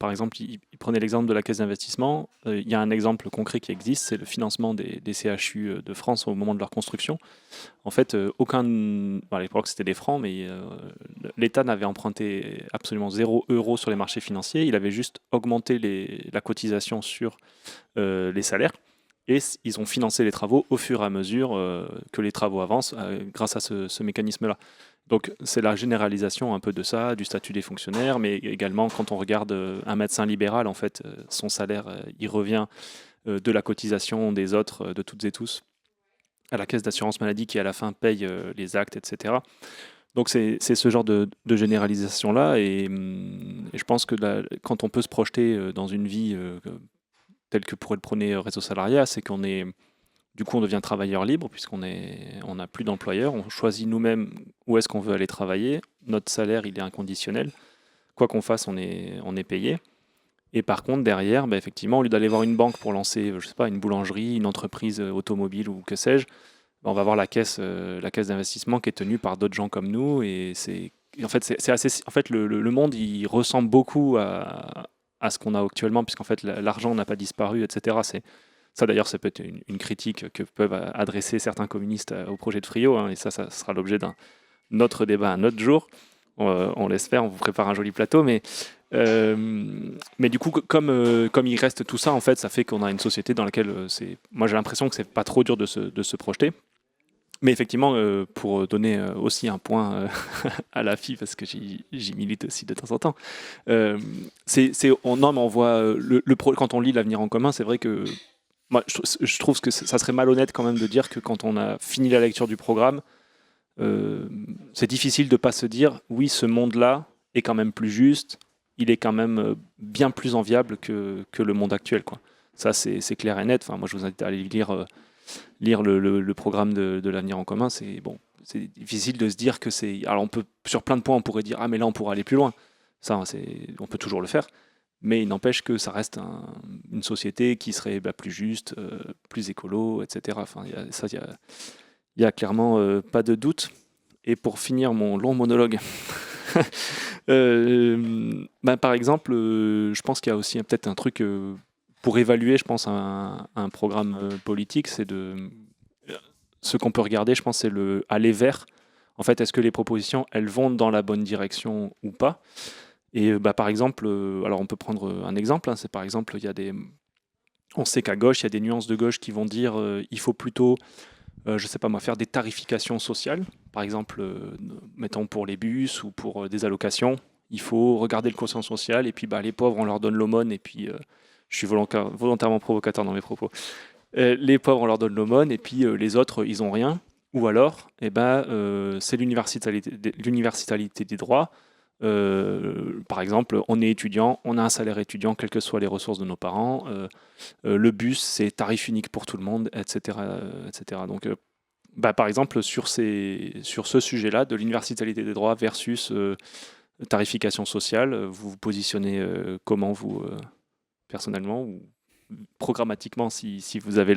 Par exemple, il prenait l'exemple de la caisse d'investissement. Il y a un exemple concret qui existe, c'est le financement des CHU de France au moment de leur construction. En fait, à l'époque c'était des francs, mais l'État n'avait emprunté absolument 0 € sur les marchés financiers. Il avait juste augmenté la cotisation sur les salaires. Et ils ont financé les travaux au fur et à mesure que les travaux avancent grâce à ce mécanisme-là. Donc c'est la généralisation un peu de ça, du statut des fonctionnaires, mais également quand on regarde un médecin libéral, en fait, son salaire, il revient de la cotisation des autres, de toutes et tous, à la caisse d'assurance maladie qui à la fin paye les actes, etc. Donc c'est ce genre de généralisation-là, et je pense que quand on peut se projeter dans une vie tel que pourrait le prôner Réseau Salariat, c'est qu'on devient travailleur libre, puisqu'on n'a plus d'employeur, on choisit nous-mêmes où est-ce qu'on veut aller travailler, notre salaire, il est inconditionnel, quoi qu'on fasse, on est payé. Et par contre, derrière, effectivement, au lieu d'aller voir une banque pour lancer, je sais pas, une boulangerie, une entreprise automobile ou que sais-je, on va voir la caisse d'investissement qui est tenue par d'autres gens comme nous, et en fait, le monde, il ressemble beaucoup à ce qu'on a actuellement, puisqu'en fait l'argent n'a pas disparu, etc. Ça d'ailleurs, ça peut être une critique que peuvent adresser certains communistes au projet de Friot, hein, et ça sera l'objet d'un autre débat un autre jour. On l'espère, on vous prépare un joli plateau, mais du coup, comme il reste tout ça, en fait, ça fait qu'on a une société dans laquelle moi j'ai l'impression que c'est pas trop dur de se projeter. Mais effectivement, pour donner aussi un point à la FI, parce que j'y milite aussi de temps en temps, on voit quand on lit l'avenir en commun, c'est vrai que moi, je trouve que ça serait malhonnête quand même de dire que quand on a fini la lecture du programme, c'est difficile de ne pas se dire oui, ce monde-là est quand même plus juste, il est quand même bien plus enviable que le monde actuel, quoi. Ça, c'est clair et net. Enfin, moi, je vous invite à aller lire le programme de l'avenir en commun. C'est difficile de se dire que c'est... Alors, sur plein de points, on pourrait dire « Ah, mais là, on pourrait aller plus loin ». Ça, on peut toujours le faire. Mais il n'empêche que ça reste une société qui serait plus juste, plus écolo, etc. Enfin, il y a clairement pas de doute. Et pour finir mon long monologue, par exemple, je pense qu'il y a aussi peut-être un truc... pour évaluer, je pense, un programme politique, ce qu'on peut regarder, je pense, c'est le aller vers. En fait, est-ce que les propositions, elles vont dans la bonne direction ou pas? Et par exemple, alors on peut prendre un exemple, hein, c'est par exemple, on sait qu'à gauche, il y a des nuances de gauche qui vont dire il faut plutôt, je sais pas moi, faire des tarifications sociales. Par exemple, mettons pour les bus ou pour des allocations, il faut regarder le quotient social, et puis les pauvres, on leur donne l'aumône, et puis... je suis volontairement provocateur dans mes propos. Les pauvres, on leur donne l'aumône, et puis les autres, ils n'ont rien. Ou alors, c'est l'universalité des droits. Par exemple, on est étudiant, on a un salaire étudiant, quelles que soient les ressources de nos parents. Le bus, c'est tarif unique pour tout le monde, etc. etc. Donc, par exemple, sur ce sujet-là, de l'universalité des droits versus tarification sociale, vous vous positionnez comment, vous personnellement, ou programmatiquement, si vous avez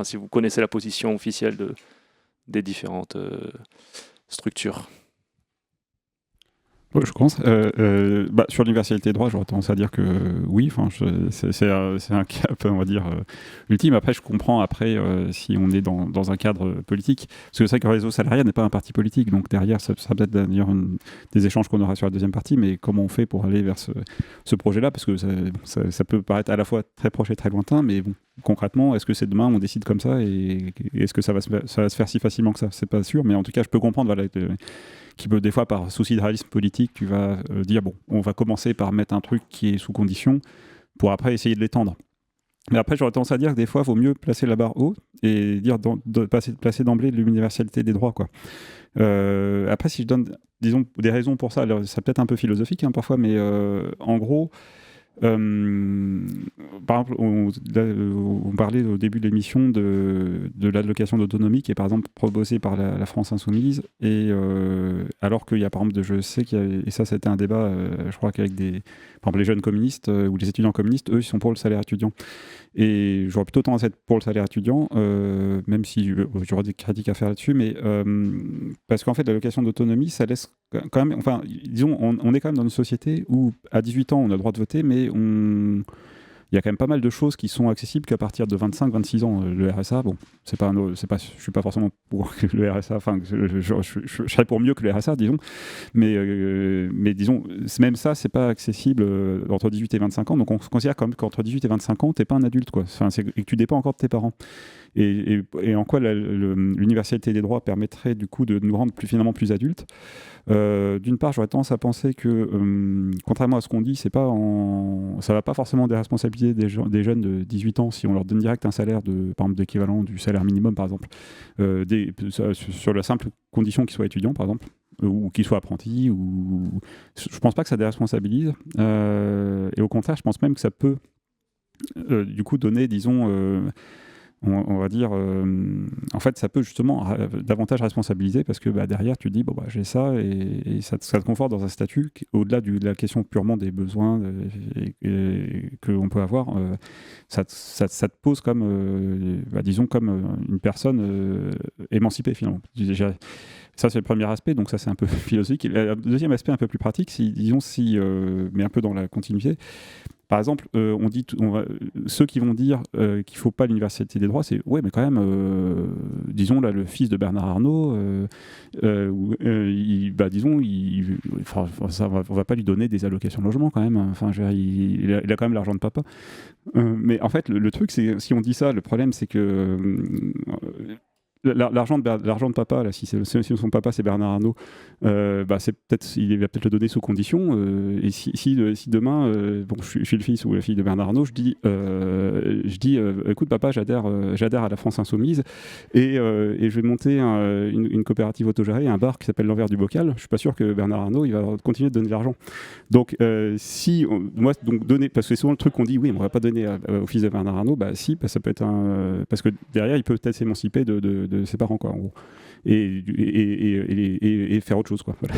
si vous connaissez la position officielle des différentes structures? Je commence. Sur l'universalité des droits, j'aurais tendance à dire que oui. C'est un cap, on va dire, ultime. Après, je comprends si on est dans un cadre politique. Parce que c'est vrai que le Réseau Salariat n'est pas un parti politique. Donc derrière, ça sera peut-être d'ailleurs des échanges qu'on aura sur la deuxième partie. Mais comment on fait pour aller vers ce projet-là? Parce que ça peut paraître à la fois très proche et très lointain. Mais bon, concrètement, est-ce que c'est demain, on décide comme ça? Et est-ce que ça va se faire si facilement que ça? C'est pas sûr. Mais en tout cas, je peux comprendre qui peut des fois, par souci de réalisme politique, tu vas dire, bon, on va commencer par mettre un truc qui est sous condition pour après essayer de l'étendre. Mais après, j'aurais tendance à dire que des fois, il vaut mieux placer la barre haut et dire placer d'emblée l'universalité des droits, quoi. Après, si je donne, disons, des raisons pour ça, alors, c'est peut-être un peu philosophique parfois, mais en gros, Par exemple, on parlait au début de l'émission de l'allocation d'autonomie qui est par exemple proposée par la France Insoumise, et alors qu'il y a par exemple, je sais et ça c'était un débat, je crois qu'avec par exemple les jeunes communistes ou les étudiants communistes, eux ils sont pour le salaire étudiant. Et j'aurais plutôt tendance à être pour le salaire étudiant, même si j'aurais des critiques à faire là-dessus, mais parce qu'en fait l'allocation d'autonomie, ça laisse quand même, enfin disons, on est quand même dans une société où à 18 ans on a le droit de voter, mais il y a quand même pas mal de choses qui sont accessibles qu'à partir de 25-26 ans. Le RSA, bon, je suis pas forcément pour le RSA, enfin, je serais pour mieux que le RSA, disons, mais disons, même ça, c'est pas accessible entre 18 et 25 ans, donc on considère quand même qu'entre 18 et 25 ans, t'es pas un adulte, quoi. Enfin, et que tu dépends encore de tes parents. Et en quoi l'universalité des droits permettrait du coup de nous rendre finalement plus adultes. D'une part, j'aurais tendance à penser que, contrairement à ce qu'on dit, ça va pas forcément des responsabilités des jeunes de 18 ans si on leur donne direct un salaire par exemple d'équivalent du salaire minimum, par exemple, sur la simple condition qu'ils soient étudiants, par exemple, ou qu'ils soient apprentis. Je pense pas que ça déresponsabilise. Et au contraire, je pense même que ça peut du coup donner, disons, on va dire, en fait, ça peut justement davantage responsabiliser parce que derrière, tu te dis, bon, j'ai ça et ça te conforte dans un statut au-delà de la question purement des besoins qu'on peut avoir. Ça te pose comme, disons, comme une personne émancipée finalement. Ça, c'est le premier aspect, donc ça, c'est un peu philosophique. Et le deuxième aspect, un peu plus pratique, mais un peu dans la continuité. Par exemple, ceux qui vont dire qu'il ne faut pas l'universalité des droits, c'est ouais, mais quand même, disons là, le fils de Bernard Arnault, disons, on va pas lui donner des allocations de logement quand même. Enfin, il a quand même l'argent de papa. Mais en fait, le truc, c'est si on dit ça, le problème, c'est que l'argent de papa, là, si son papa c'est Bernard Arnault, il va peut-être le donner sous condition. Et si demain, je suis le fils ou la fille de Bernard Arnault, je dis, écoute papa, j'adhère à la France Insoumise et je vais monter une coopérative autogérée, un bar qui s'appelle l'Envers du Bocal. Je suis pas sûr que Bernard Arnault il va continuer de donner de l'argent. Donc donner, parce que c'est souvent le truc qu'on dit, oui, on va pas donner au fils de Bernard Arnault, ça peut être parce que derrière il peut peut-être s'émanciper de ses parents, quoi, en gros, et faire autre chose, quoi. Voilà.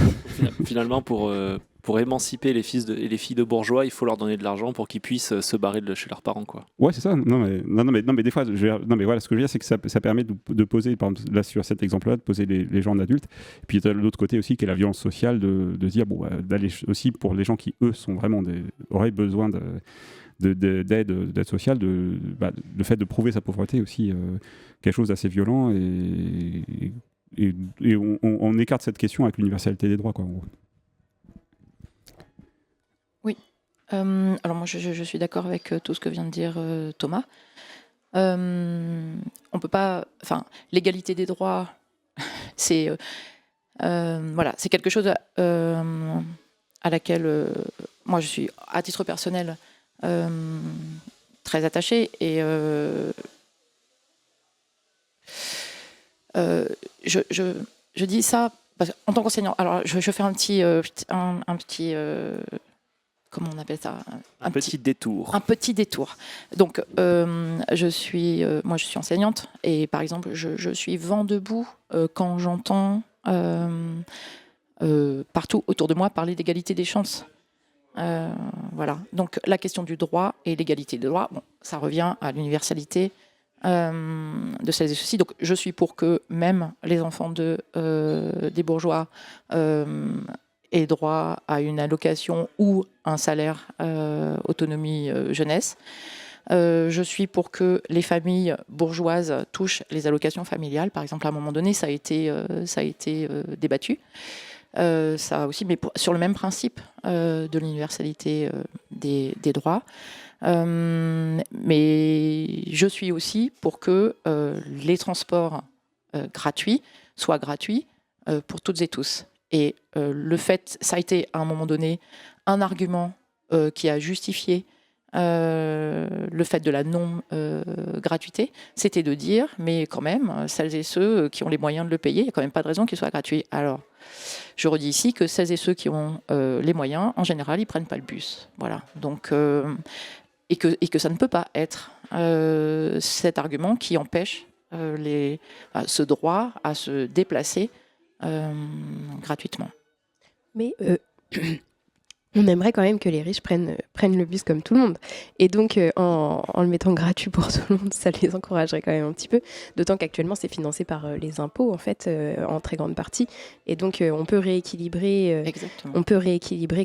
Finalement, pour émanciper les fils et les filles de bourgeois, il faut leur donner de l'argent pour qu'ils puissent se barrer de chez leurs parents, quoi. Ouais, c'est ça. Non mais des fois, voilà, ce que je veux dire, c'est que ça permet de poser, par exemple, là sur cet exemple-là, de poser les gens en adultes. Et puis de l'autre côté aussi, qui est la violence sociale, de dire d'aller aussi pour les gens qui eux sont vraiment auraient besoin d'aide sociale, le fait de prouver sa pauvreté aussi, quelque chose d'assez violent, et on écarte cette question avec l'universalité des droits, quoi, en gros. Oui. Alors moi je suis d'accord avec tout ce que vient de dire Thomas. On peut pas, l'égalité des droits, c'est c'est quelque chose à laquelle moi je suis à titre personnel très attachée, et je dis ça parce en tant qu'enseignant. Alors je vais faire un petit comment on appelle ça, un petit détour. Un petit détour. Donc je suis enseignante, et par exemple je suis vent debout quand j'entends partout autour de moi parler d'égalité des chances. Voilà. Donc la question du droit et l'égalité des droits, ça revient à l'universalité de celles et ceux-ci. Donc je suis pour que même les enfants des bourgeois aient droit à une allocation ou un salaire autonomie jeunesse. Je suis pour que les familles bourgeoises touchent les allocations familiales. Par exemple, à un moment donné, ça a été débattu. Ça aussi, mais sur le même principe de l'universalité des droits. Mais je suis aussi pour que les transports gratuits soient gratuits pour toutes et tous. Et le fait, ça a été à un moment donné un argument qui a justifié le fait de la non-gratuité, c'était de dire, mais quand même, celles et ceux qui ont les moyens de le payer, il n'y a quand même pas de raison qu'il soit gratuit. Alors, je redis ici que celles et ceux qui ont les moyens, en général, ils ne prennent pas le bus. Voilà. Donc, et que ça ne peut pas être cet argument qui empêche ce droit à se déplacer gratuitement. Mais on aimerait quand même que les riches prennent le bus comme tout le monde. Et donc, en le mettant gratuit pour tout le monde, ça les encouragerait quand même un petit peu. D'autant qu'actuellement, c'est financé par les impôts, en fait, en très grande partie. Et donc, on peut rééquilibrer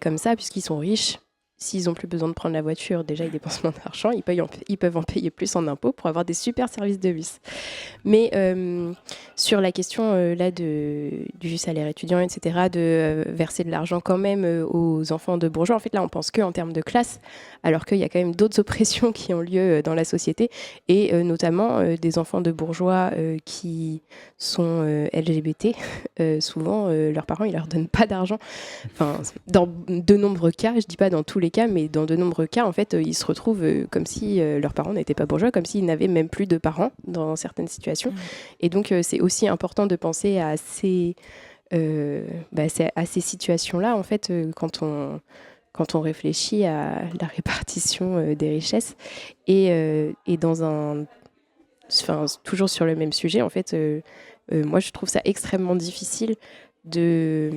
comme ça, puisqu'ils sont riches. S'ils n'ont plus besoin de prendre la voiture, déjà ils dépensent moins d'argent, ils peuvent en payer plus en impôts pour avoir des super services de bus. Mais sur la question là du salaire étudiant, etc., de verser de l'argent quand même aux enfants de bourgeois, en fait là on pense qu'en termes de classe, alors qu'il y a quand même d'autres oppressions qui ont lieu dans la société, et notamment des enfants de bourgeois qui sont LGBT. Souvent leurs parents ils leur donnent pas d'argent. Enfin, dans de nombreux cas, je dis pas dans tous les cas, mais dans de nombreux cas, en fait, ils se retrouvent comme si leurs parents n'étaient pas bourgeois, comme s'ils n'avaient même plus de parents dans certaines situations. Et donc, c'est aussi important de penser à ces situations-là, en fait, quand on réfléchit à la répartition des richesses. Et toujours sur le même sujet, en fait, moi, je trouve ça extrêmement difficile de...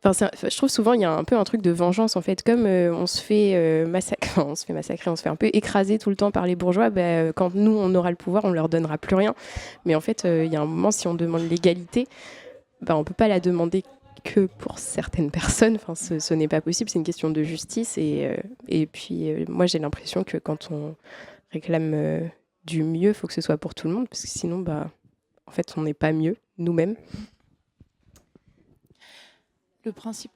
je trouve souvent il y a un peu un truc de vengeance en fait, comme on se fait massacrer, on se fait un peu écraser tout le temps par les bourgeois. Quand nous on aura le pouvoir, on leur donnera plus rien. Mais en fait, il y a un moment, si on demande l'égalité, on peut pas la demander que pour certaines personnes. Enfin, ce n'est pas possible. C'est une question de justice. Et puis moi j'ai l'impression que quand on réclame du mieux, il faut que ce soit pour tout le monde, parce que sinon, en fait, on n'est pas mieux nous-mêmes. Le principe.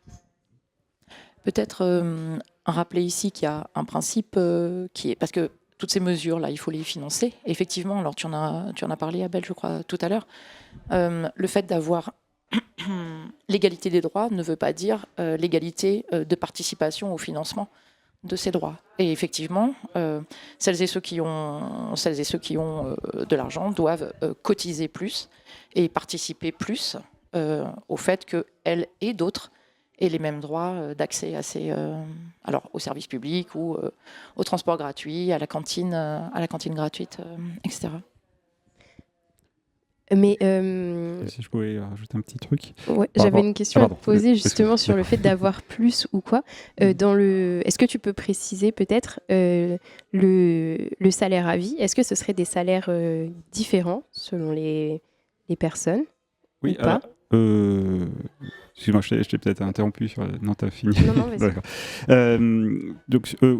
Peut-être rappeler ici qu'il y a un principe qui est... Parce que toutes ces mesures-là, il faut les financer. Et effectivement, alors tu en as parlé, Abel, je crois, tout à l'heure. Le fait d'avoir l'égalité des droits ne veut pas dire l'égalité de participation au financement de ces droits. Et effectivement, celles et ceux qui ont de l'argent doivent cotiser plus et participer plus au fait qu'elles et d'autres aient les mêmes droits d'accès à aux services publics ou au transport gratuit, à la cantine gratuite, etc. Mais si je pouvais rajouter un petit truc. Ouais, j'avais une question à te poser justement sur le fait d'avoir plus ou quoi. Est-ce que tu peux préciser peut-être le salaire à vie? Est-ce que ce serait des salaires différents selon les personnes? Oui, ou pas? Excuse-moi, je t'ai peut-être interrompu sur... Non, t'as fini. Non, vas-y. D'accord.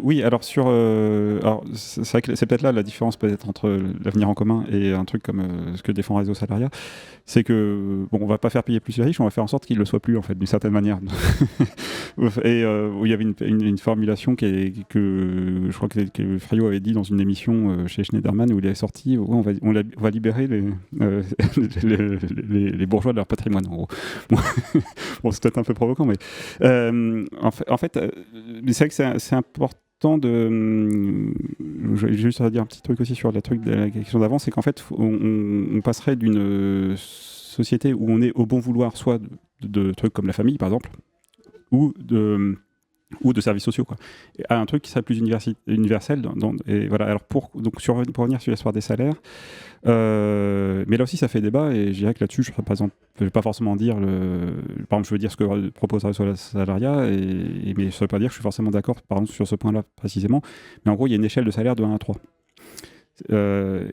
Oui, alors alors, c'est vrai que c'est peut-être là la différence peut-être entre l'avenir en commun et un truc comme ce que défend Réseau Salariat, c'est que, on va pas faire payer plus les riches, on va faire en sorte qu'ils le soient plus, en fait, d'une certaine manière. Et où il y avait une formulation que je crois que Friot avait dit dans une émission chez Schneiderman, où il est sorti, on va libérer les bourgeois de leur patrimoine, en gros. Bon, c'est peut-être un peu provoquant, mais en fait, c'est vrai que c'est important de... Je vais juste dire un petit truc aussi sur la question d'avant, c'est qu'en fait, on passerait d'une société où on est au bon vouloir, soit de trucs comme la famille, par exemple, ou de services sociaux, quoi, à un truc qui serait plus universel. Et voilà. Alors pour revenir sur l'histoire des salaires, mais là aussi ça fait débat, et je dirais que là-dessus je ne vais pas forcément dire par exemple, je veux dire ce que propose Réseau Salariat, mais ça ne veut pas dire que je suis forcément d'accord par exemple sur ce point-là précisément. Mais en gros, il y a une échelle de salaire de 1 à 3.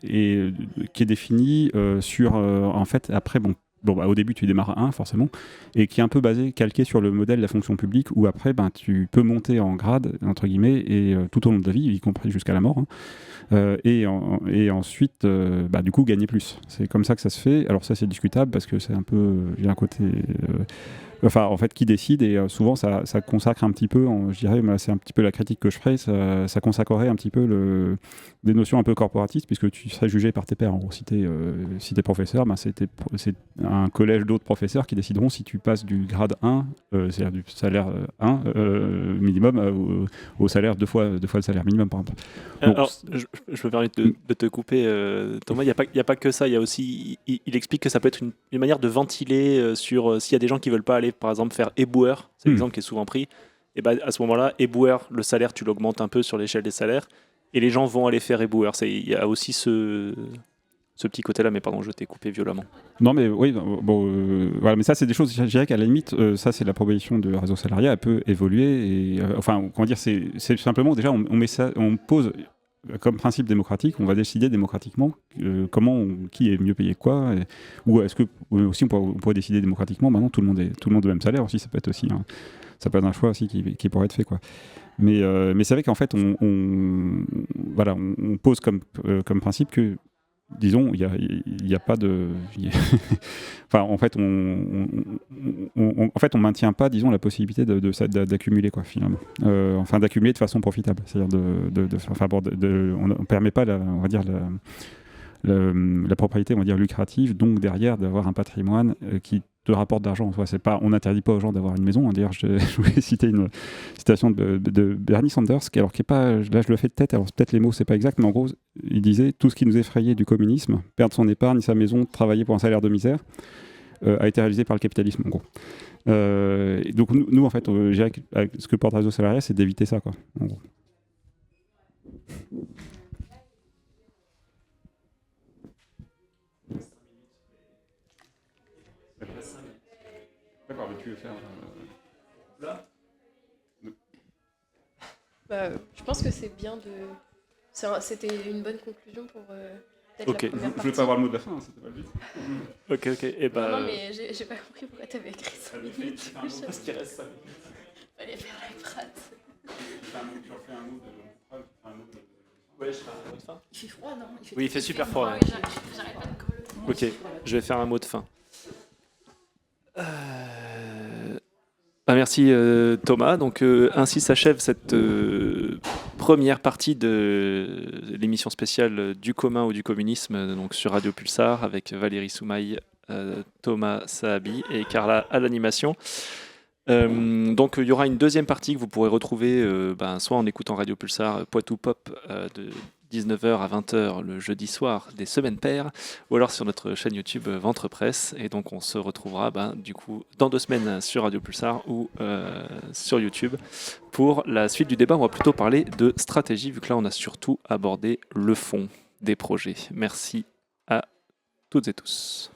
Et qui est définie sur en fait après au début, tu démarres à 1, forcément, et qui est un peu calqué sur le modèle de la fonction publique, où après, tu peux monter en grade, entre guillemets, et tout au long de ta vie, y compris jusqu'à la mort, et ensuite, du coup, gagner plus. C'est comme ça que ça se fait. Alors ça, c'est discutable, parce que c'est un peu... Il y a un côté enfin en fait qui décide, et souvent ça consacre un petit peu, je dirais, c'est un petit peu la critique que je ferais, ça consacrerait un petit peu des notions un peu corporatistes, puisque tu serais jugé par tes pairs. En gros, si t'es professeur, c'est un collège d'autres professeurs qui décideront si tu passes du grade 1, c'est-à-dire du salaire 1 minimum, au salaire deux fois le salaire minimum, par exemple. Donc, alors, je me permets de te couper, Thomas. Il n'y a pas que ça. Il y a aussi, il explique que ça peut être une manière de ventiler sur s'il y a des gens qui veulent pas aller, par exemple, faire éboueur, c'est l'exemple qui est souvent pris. Et ben à ce moment-là, éboueur, le salaire, tu l'augmentes un peu sur l'échelle des salaires, et les gens vont aller faire éboueur. Il y a aussi ce petit côté-là, mais pardon, je t'ai coupé violemment. Non, mais oui, voilà, mais ça, c'est des choses, je dirais qu'à la limite, ça, c'est la proposition de Réseau Salariat, elle peut évoluer, et enfin, comment dire, c'est simplement, déjà, on pose comme principe démocratique, on va décider démocratiquement qui est mieux payé que quoi, ou est-ce que aussi on pourrait décider démocratiquement, maintenant tout le monde au même salaire aussi, ça peut être aussi ça peut être un choix aussi qui pourrait être fait, quoi. Mais c'est vrai qu'en fait on pose comme principe que, disons, il y a pas de enfin en fait on maintient pas, disons, la possibilité d'accumuler, quoi, finalement, enfin d'accumuler de façon profitable, c'est-à-dire on permet pas on va dire la propriété, on va dire, lucrative, donc derrière d'avoir un patrimoine qui te rapporte d'argent. On n'interdit pas aux gens d'avoir une maison. D'ailleurs, je voulais citer une citation de Bernie Sanders, qui est pas, là je le fais de tête, alors peut-être les mots c'est pas exact, mais en gros il disait: tout ce qui nous effrayait du communisme, perdre son épargne, sa maison, travailler pour un salaire de misère, a été réalisé par le capitalisme, en gros. Donc nous en fait, je dirais que ce que porte Réseau Salariat, c'est d'éviter ça, quoi, en gros. D'accord, mais tu veux faire là ? Je pense que c'est bien de. C'était une bonne conclusion pour peut-être Ok, la première partie. je ne veux pas avoir le mot de la fin, hein, c'était pas le but. Ok. Et Non, mais j'ai pas compris pourquoi t'avais écrit 5 minutes. Parce qu'il reste 5 minutes. Fallait faire la phrase. Ouais, je ferai un mot de fin. Il fait froid, non? Oui, il fait super froid. Ouais. J'arrête pas de coller. Ok, je vais faire un mot de fin. Merci Thomas. Donc ainsi s'achève cette première partie de l'émission spéciale du commun ou du communisme, donc sur Radio Pulsar, avec Valérie Soumaï, Thomas Sahabi et Carla à l'animation. Donc il y aura une deuxième partie que vous pourrez retrouver soit en écoutant Radio Pulsar Poitou Pop de 19h à 20h le jeudi soir des semaines paires, ou alors sur notre chaîne YouTube Ventre Presse. Et donc on se retrouvera du coup dans 2 semaines sur Radio Pulsar ou sur YouTube pour la suite du débat. On va plutôt parler de stratégie, vu que là on a surtout abordé le fond des projets. Merci à toutes et tous.